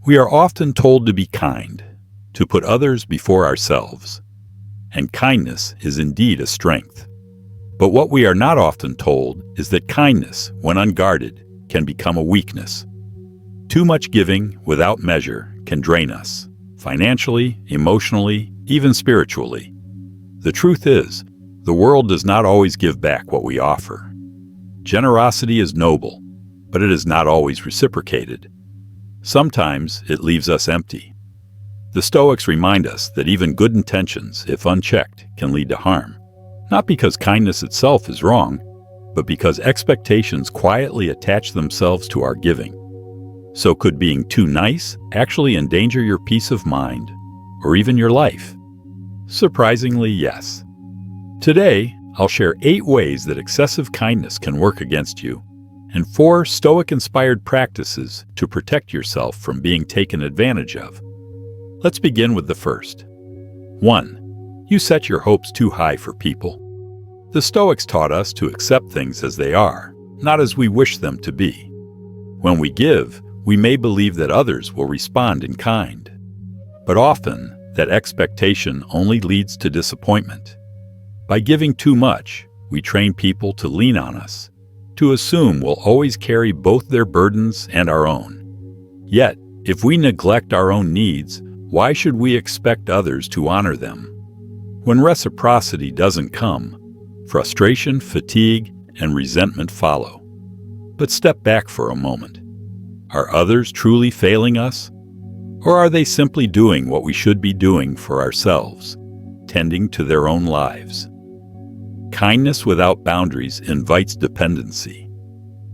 We are often told to be kind, to put others before ourselves, and kindness is indeed a strength. But what we are not often told is that kindness, when unguarded, can become a weakness. Too much giving without measure can drain us, financially, emotionally, even spiritually. The truth is, the world does not always give back what we offer. Generosity is noble, but it is not always reciprocated. Sometimes it leaves us empty. The Stoics remind us that even good intentions, if unchecked, can lead to harm. Not because kindness itself is wrong, but because expectations quietly attach themselves to our giving. So could being too nice actually endanger your peace of mind, or even your life? Surprisingly, yes. Today, I'll share 8 ways that excessive kindness can work against you, and 4 Stoic-inspired practices to protect yourself from being taken advantage of. Let's begin with the first. 1. You set your hopes too high for people. The Stoics taught us to accept things as they are, not as we wish them to be. When we give, we may believe that others will respond in kind. But often, that expectation only leads to disappointment. By giving too much, we train people to lean on us, to assume we'll always carry both their burdens and our own. Yet, if we neglect our own needs, why should we expect others to honor them? When reciprocity doesn't come, frustration, fatigue, and resentment follow. But step back for a moment. Are others truly failing us? Or are they simply doing what we should be doing for ourselves, tending to their own lives? Kindness without boundaries invites dependency.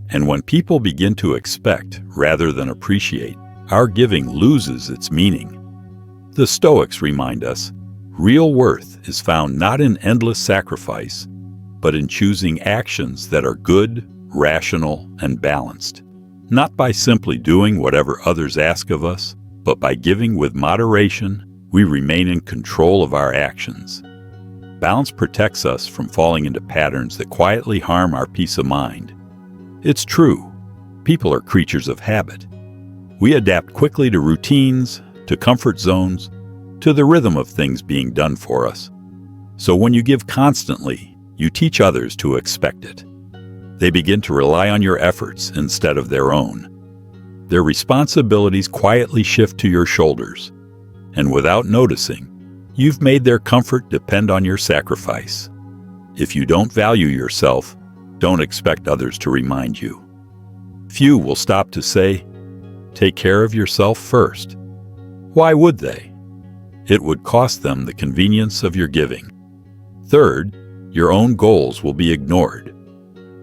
And when people begin to expect rather than appreciate, our giving loses its meaning. The Stoics remind us, real worth is found not in endless sacrifice, but in choosing actions that are good, rational, and balanced. Not by simply doing whatever others ask of us, but by giving with moderation, we remain in control of our actions. Balance protects us from falling into patterns that quietly harm our peace of mind. It's true, people are creatures of habit. We adapt quickly to routines, to comfort zones, to the rhythm of things being done for us. So when you give constantly, you teach others to expect it. They begin to rely on your efforts instead of their own. Their responsibilities quietly shift to your shoulders, and without noticing, you've made their comfort depend on your sacrifice. If you don't value yourself, don't expect others to remind you. Few will stop to say, "Take care of yourself first." Why would they? It would cost them the convenience of your giving. Third, your own goals will be ignored.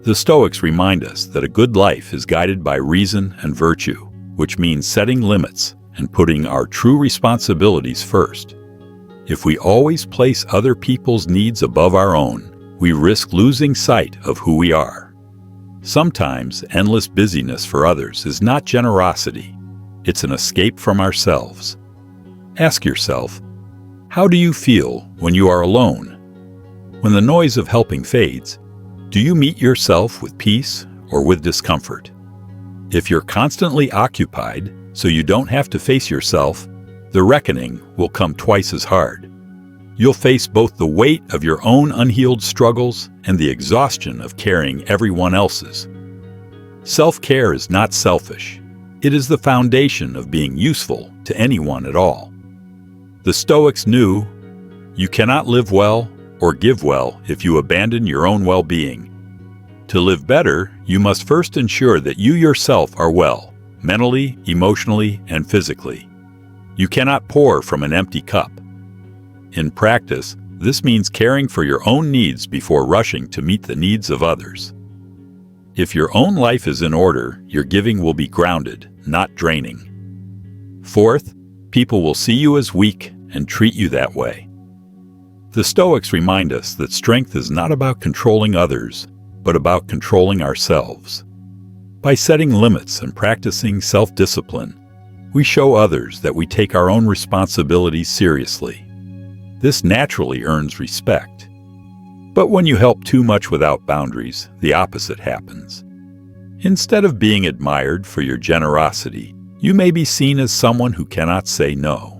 The Stoics remind us that a good life is guided by reason and virtue, which means setting limits and putting our true responsibilities first. If we always place other people's needs above our own, we risk losing sight of who we are. Sometimes endless busyness for others is not generosity, it's an escape from ourselves. Ask yourself, how do you feel when you are alone? When the noise of helping fades, do you meet yourself with peace or with discomfort? If you're constantly occupied, so you don't have to face yourself, the reckoning will come twice as hard. You'll face both the weight of your own unhealed struggles and the exhaustion of carrying everyone else's. Self-care is not selfish. It is the foundation of being useful to anyone at all. The Stoics knew you cannot live well or give well if you abandon your own well-being. To live better, you must first ensure that you yourself are well, mentally, emotionally, and physically. You cannot pour from an empty cup. In practice, this means caring for your own needs before rushing to meet the needs of others. If your own life is in order, your giving will be grounded, not draining. Fourth, people will see you as weak and treat you that way. The Stoics remind us that strength is not about controlling others, but about controlling ourselves. By setting limits and practicing self-discipline, we show others that we take our own responsibilities seriously. This naturally earns respect. But when you help too much without boundaries, the opposite happens. Instead of being admired for your generosity, You may be seen as someone who cannot say no.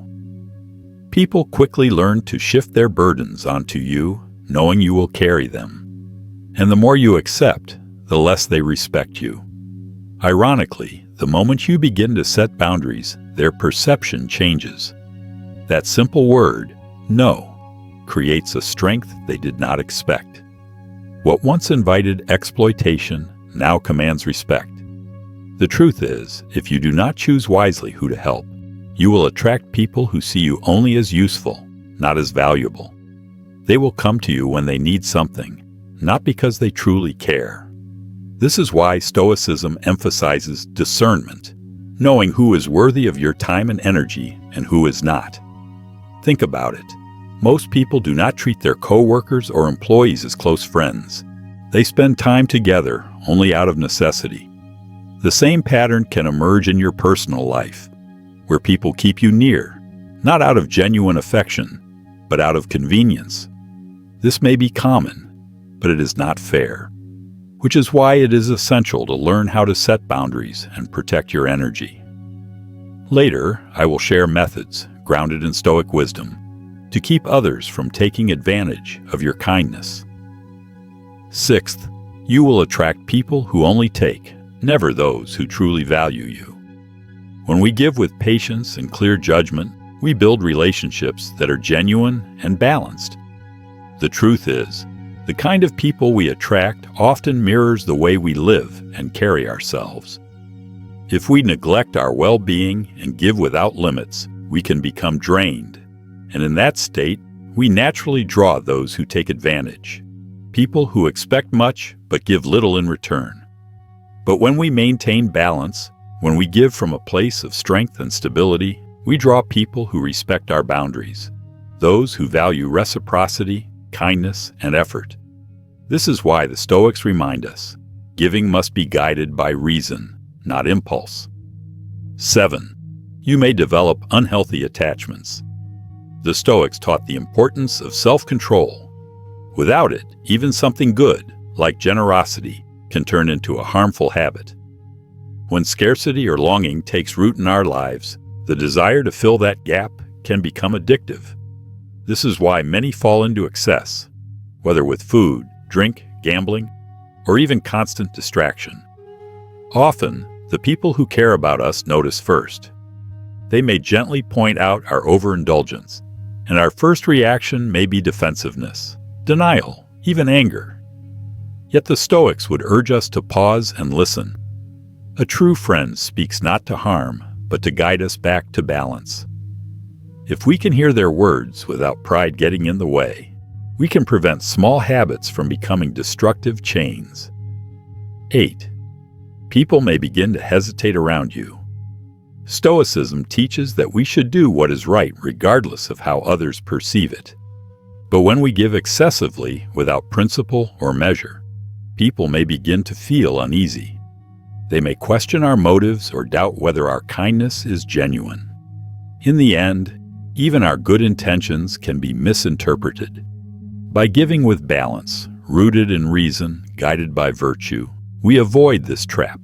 People quickly learn to shift their burdens onto you, knowing you will carry them. And the more you accept, the less they respect you. Ironically, the moment you begin to set boundaries, their perception changes. That simple word, no, creates a strength they did not expect. What once invited exploitation now commands respect. The truth is, if you do not choose wisely who to help, you will attract people who see you only as useful, not as valuable. They will come to you when they need something, not because they truly care. This is why Stoicism emphasizes discernment, knowing who is worthy of your time and energy and who is not. Think about it. Most people do not treat their coworkers or employees as close friends. They spend time together only out of necessity. The same pattern can emerge in your personal life, where people keep you near, not out of genuine affection, but out of convenience. This may be common, but it is not fair, which is why it is essential to learn how to set boundaries and protect your energy. Later, I will share methods, grounded in Stoic wisdom, to keep others from taking advantage of your kindness. Sixth, you will attract people who only take, never those who truly value you. When we give with patience and clear judgment, we build relationships that are genuine and balanced. The truth is, the kind of people we attract often mirrors the way we live and carry ourselves. If we neglect our well-being and give without limits, we can become drained, and in that state, we naturally draw those who take advantage, people who expect much but give little in return. But when we maintain balance, when we give from a place of strength and stability, we draw people who respect our boundaries, those who value reciprocity, kindness, and effort. This is why the Stoics remind us, giving must be guided by reason, not impulse. 7. You may develop unhealthy attachments. The Stoics taught the importance of self-control. Without it, even something good, like generosity, can turn into a harmful habit. When scarcity or longing takes root in our lives, the desire to fill that gap can become addictive. This is why many fall into excess, whether with food, drink, gambling, or even constant distraction. Often, the people who care about us notice first. They may gently point out our overindulgence, and our first reaction may be defensiveness, denial, even anger. Yet the Stoics would urge us to pause and listen. A true friend speaks not to harm, but to guide us back to balance. If we can hear their words without pride getting in the way, we can prevent small habits from becoming destructive chains. 8. People may begin to hesitate around you. Stoicism teaches that we should do what is right regardless of how others perceive it. But when we give excessively without principle or measure, people may begin to feel uneasy. They may question our motives or doubt whether our kindness is genuine. In the end, even our good intentions can be misinterpreted. By giving with balance, rooted in reason, guided by virtue, we avoid this trap.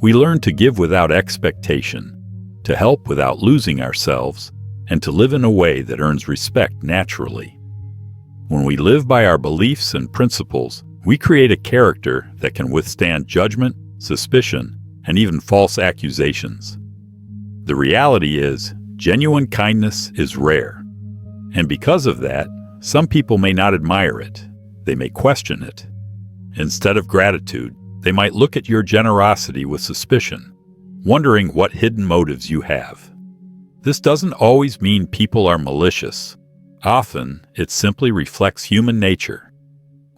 We learn to give without expectation, to help without losing ourselves, and to live in a way that earns respect naturally. When we live by our beliefs and principles, we create a character that can withstand judgment, suspicion, and even false accusations. The reality is, genuine kindness is rare. And because of that, some people may not admire it. They may question it. Instead of gratitude, they might look at your generosity with suspicion, wondering what hidden motives you have. This doesn't always mean people are malicious. Often, it simply reflects human nature.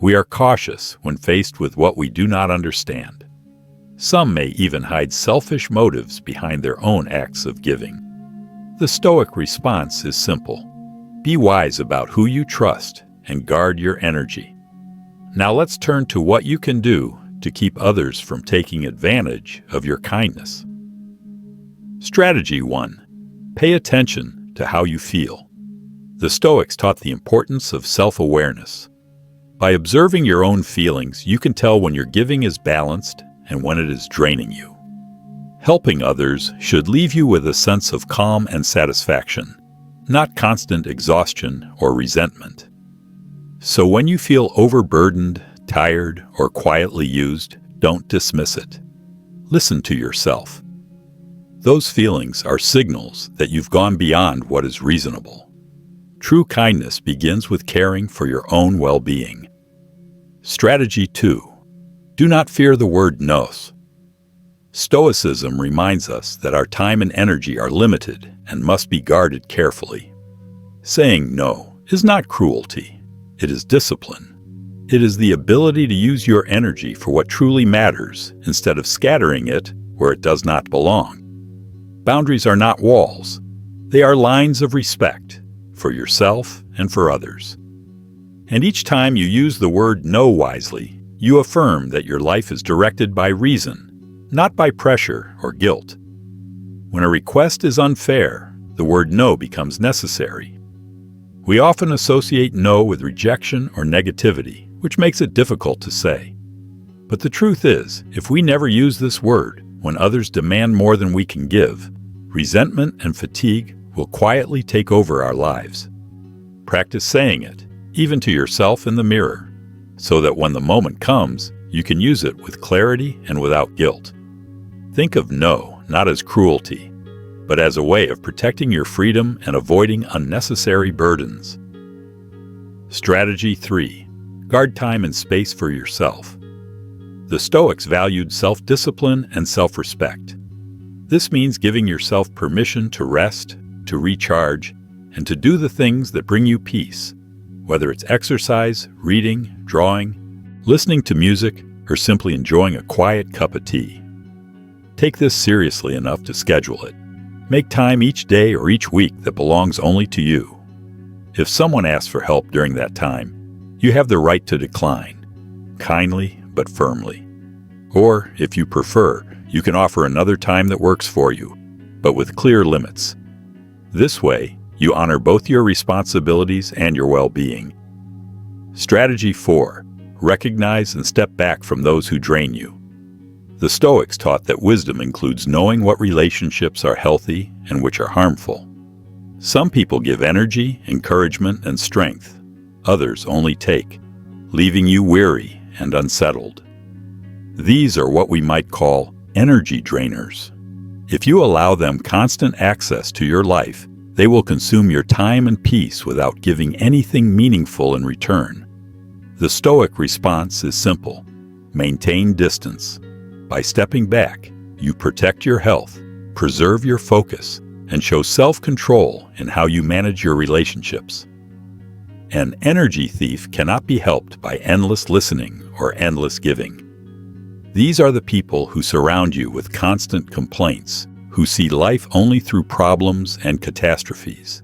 We are cautious when faced with what we do not understand. Some may even hide selfish motives behind their own acts of giving. The Stoic response is simple. Be wise about who you trust and guard your energy. Now let's turn to what you can do to keep others from taking advantage of your kindness. Strategy 1. Pay attention to how you feel. The Stoics taught the importance of self-awareness. By observing your own feelings, you can tell when your giving is balanced and when it is draining you. Helping others should leave you with a sense of calm and satisfaction, not constant exhaustion or resentment. So when you feel overburdened, tired, or quietly used, don't dismiss it. Listen to yourself. Those feelings are signals that you've gone beyond what is reasonable. True kindness begins with caring for your own well-being. Strategy 2. Do not fear the word nos. Stoicism reminds us that our time and energy are limited and must be guarded carefully. Saying no is not cruelty. It is discipline. It is the ability to use your energy for what truly matters instead of scattering it where it does not belong. Boundaries are not walls. They are lines of respect for yourself and for others. And each time you use the word no wisely, you affirm that your life is directed by reason, not by pressure or guilt. When a request is unfair, the word no becomes necessary. We often associate no with rejection or negativity, which makes it difficult to say. But the truth is, if we never use this word when others demand more than we can give, resentment and fatigue will quietly take over our lives. Practice saying it, even to yourself in the mirror, so that when the moment comes, you can use it with clarity and without guilt. Think of no not as cruelty, but as a way of protecting your freedom and avoiding unnecessary burdens. Strategy 3. Guard time and space for yourself. The Stoics valued self-discipline and self-respect. This means giving yourself permission to rest, to recharge, and to do the things that bring you peace, whether it's exercise, reading, drawing, listening to music, or simply enjoying a quiet cup of tea. Take this seriously enough to schedule it. Make time each day or each week that belongs only to you. If someone asks for help during that time, you have the right to decline, kindly but firmly. Or, if you prefer, you can offer another time that works for you, but with clear limits. This way, you honor both your responsibilities and your well-being. Strategy 4. Recognize and step back from those who drain you. The Stoics taught that wisdom includes knowing what relationships are healthy and which are harmful. Some people give energy, encouragement, and strength. Others only take, leaving you weary and unsettled. These are what we might call energy drainers. If you allow them constant access to your life, they will consume your time and peace without giving anything meaningful in return. The Stoic response is simple: maintain distance. By stepping back, you protect your health, preserve your focus, and show self-control in how you manage your relationships. An energy thief cannot be helped by endless listening or endless giving. These are the people who surround you with constant complaints, who see life only through problems and catastrophes.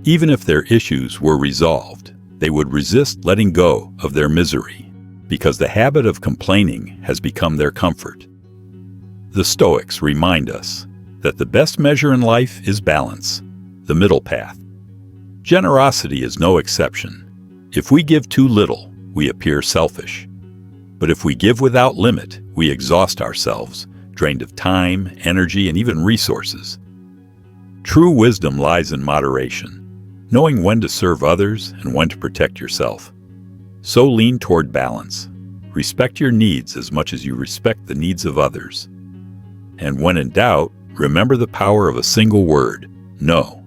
Even if their issues were resolved, they would resist letting go of their misery, because the habit of complaining has become their comfort. The Stoics remind us that the best measure in life is balance, the middle path. Generosity is no exception. If we give too little, we appear selfish. But if we give without limit, we exhaust ourselves, drained of time, energy, and even resources. True wisdom lies in moderation, knowing when to serve others and when to protect yourself. So lean toward balance. Respect your needs as much as you respect the needs of others. And when in doubt, remember the power of a single word: no.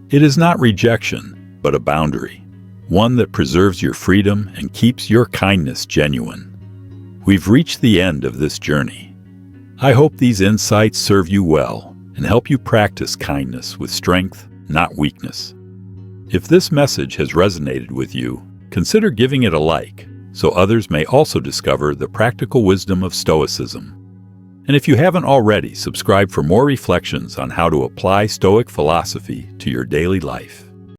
It is not rejection, but a boundary, one that preserves your freedom and keeps your kindness genuine. We've reached the end of this journey. I hope these insights serve you well and help you practice kindness with strength, not weakness. If this message has resonated with you, consider giving it a like, so others may also discover the practical wisdom of Stoicism. And if you haven't already, subscribe for more reflections on how to apply Stoic philosophy to your daily life.